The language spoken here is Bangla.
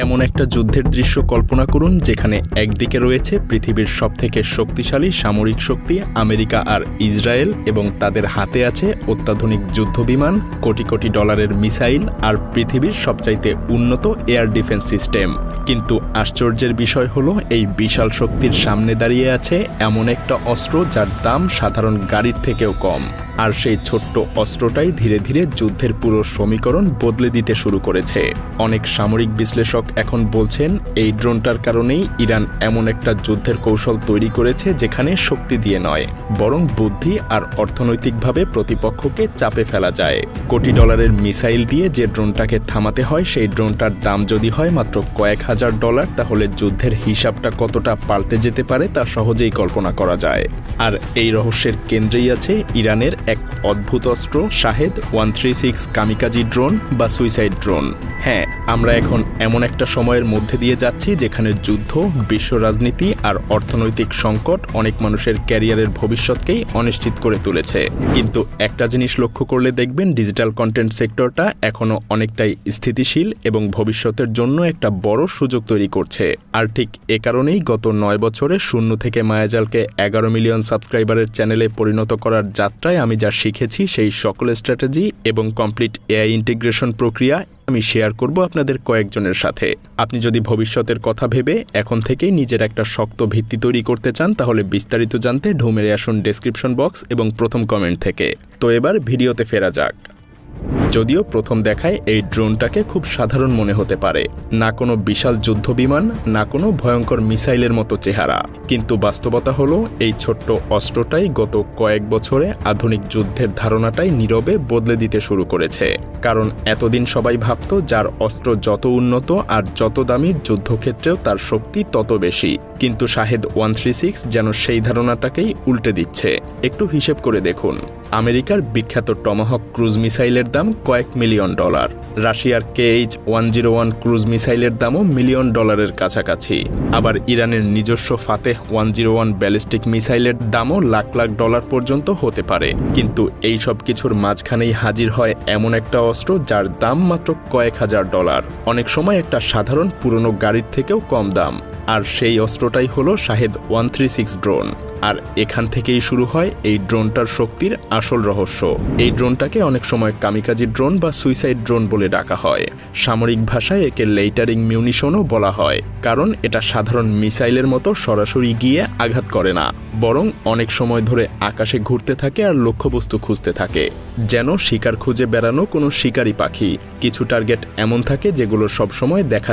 এমন একটা যুদ্ধের দৃশ্য কল্পনা করুন যেখানে একদিকে রয়েছে পৃথিবীর সবথেকে শক্তিশালী সামরিক শক্তি আমেরিকা আর ইসরায়েল, এবং তাদের হাতে আছে অত্যাধুনিক যুদ্ধবিমান, কোটি কোটি ডলারের মিসাইল আর পৃথিবীর সবচাইতে উন্নত এয়ার ডিফেন্স সিস্টেম। কিন্তু আশ্চর্যের বিষয় হলো, এই বিশাল শক্তির সামনে দাঁড়িয়ে আছে এমন একটা অস্ত্র যার দাম সাধারণ গাড়ির থেকেও কম। আর সেই ছোট্ট অস্ত্রটাই ধীরে ধীরে যুদ্ধের পুরো সমীকরণ বদলে দিতে শুরু করেছে। অনেক সামরিক বিশ্লেষক এখন বলছেন এই ড্রোনটার কারণেই ইরান এমন একটা যুদ্ধের কৌশল তৈরি করেছে যেখানে শক্তি দিয়ে নয়, বরং বুদ্ধি আর অর্থনৈতিকভাবে প্রতিপক্ষকে চাপে ফেলা যায়। কোটি ডলারের মিসাইল দিয়ে যে ড্রোনটাকে থামাতে হয়, সেই ড্রোনটার দাম যদি হয় মাত্র কয়েক হাজার ডলার, তাহলে যুদ্ধের হিসাবটা কতটা পাল্টে যেতে পারে তা সহজেই কল্পনা করা যায়। আর এই রহস্যের কেন্দ্রেই আছে ইরানের এক অদ্ভুত অস্ত্র, শাহেদ 136 কামিকাজি ড্রোন বা সুইসাইড ড্রোন। হ্যাঁ, আমরা এখন এমন একটা সময়ের মধ্যে দিয়ে যাচ্ছি যেখানে যুদ্ধ, বিশ্ব রাজনীতি আর অর্থনৈতিক সংকট অনেক মানুষের ক্যারিয়ারের ভবিষ্যৎকেই অনিশ্চিত করে তুলেছে। কিন্তু একটা জিনিস লক্ষ্য করলে দেখবেন, ডিজিটাল কন্টেন্ট সেক্টরটা এখনও অনেকটাই স্থিতিশীল এবং ভবিষ্যতের জন্য একটা বড় সুযোগ তৈরি করছে। আর ঠিক এ কারণেই গত 9 বছরে শূন্য থেকে মায়াজালকে 11 মিলিয়ন সাবস্ক্রাইবারের চ্যানেলে পরিণত করার যাত্রায় আমি যা শিখেছি, সেই সকল স্ট্র্যাটেজি এবং কমপ্লিট এআই ইন্টিগ্রেশন প্রক্রিয়া আমি শেয়ার করব আপনাদের কয়েকজনের সাথে। আপনি যদি ভবিষ্যতের কথা ভেবে এখন থেকেই নিজের একটা শক্ত ভিত্তি তৈরি করতে চান, তাহলে বিস্তারিত জানতে ঢু মেরে আসুন ডেসক্রিপশন বক্স এবং প্রথম কমেন্ট থেকে। তো এবার ভিডিওতে ফেরা যাক। যদিও প্রথম দেখায় এই ড্রোনটাকে খুব সাধারণ মনে হতে পারে, না কোনো বিশাল যুদ্ধবিমান, না কোনো ভয়ঙ্কর মিসাইলের মতো চেহারা, কিন্তু বাস্তবতা হলো এই ছোট্ট অস্ত্রটাই গত কয়েক বছরে আধুনিক যুদ্ধের ধারণাটাই নীরবে বদলে দিতে শুরু করেছে। কারণ এতদিন সবাই ভাবত যার অস্ত্র যত উন্নত আর যত দামি, যুদ্ধক্ষেত্রেও তার শক্তি তত বেশি। কিন্তু শাহেদ 136 যেন সেই ধারণাটাকেই উল্টে দিচ্ছে। একটু হিসেব করে দেখুন, আমেরিকার বিখ্যাত টমাহক ক্রুজ মিসাইলের দাম কয়েক মিলিয়ন ডলার, রাশিয়ার KH-101 ক্রুজ মিসাইলের দামও মিলিয়ন ডলারের কাছাকাছি, আবার ইরানের নিজস্ব ফাতেহ 101 ব্যালিস্টিক মিসাইলের দামও লাখ লাখ ডলার পর্যন্ত হতে পারে। কিন্তু এই সব কিছুর মাঝখানেই হাজির হয় এমন একটা অস্ত্র যার দাম মাত্র কয়েক হাজার ডলার, অনেক সময় একটা সাধারণ পুরনো গাড়ির থেকেও কম দাম। আর সেই অস্ত্রটাই হলো শাহেদ 136 ড্রোন। আর এখান থেকেই শুরু হয় এই ড্রোনটার শক্তির আসল রহস্য। এই ড্রোনটাকে অনেক সময় কামিকাজি ড্রোন বা সুইসাইড ড্রোন বলে ডাকা হয়। সামরিক ভাষায় একে লেইটারিং মিউনিশনও বলা হয়, কারণ এটা সাধারণ মিসাইলের মতো সরাসরি গিয়ে আঘাত করে না, বরং অনেক সময় ধরে আকাশে ঘুরতে থাকে আর লক্ষ্যবস্তু খুঁজতে থাকে, যেন শিকার খুঁজে বেড়ানো কোনো শিকারী পাখি। কিছু টার্গেট এমন থাকে যেগুলো সবসময় দেখা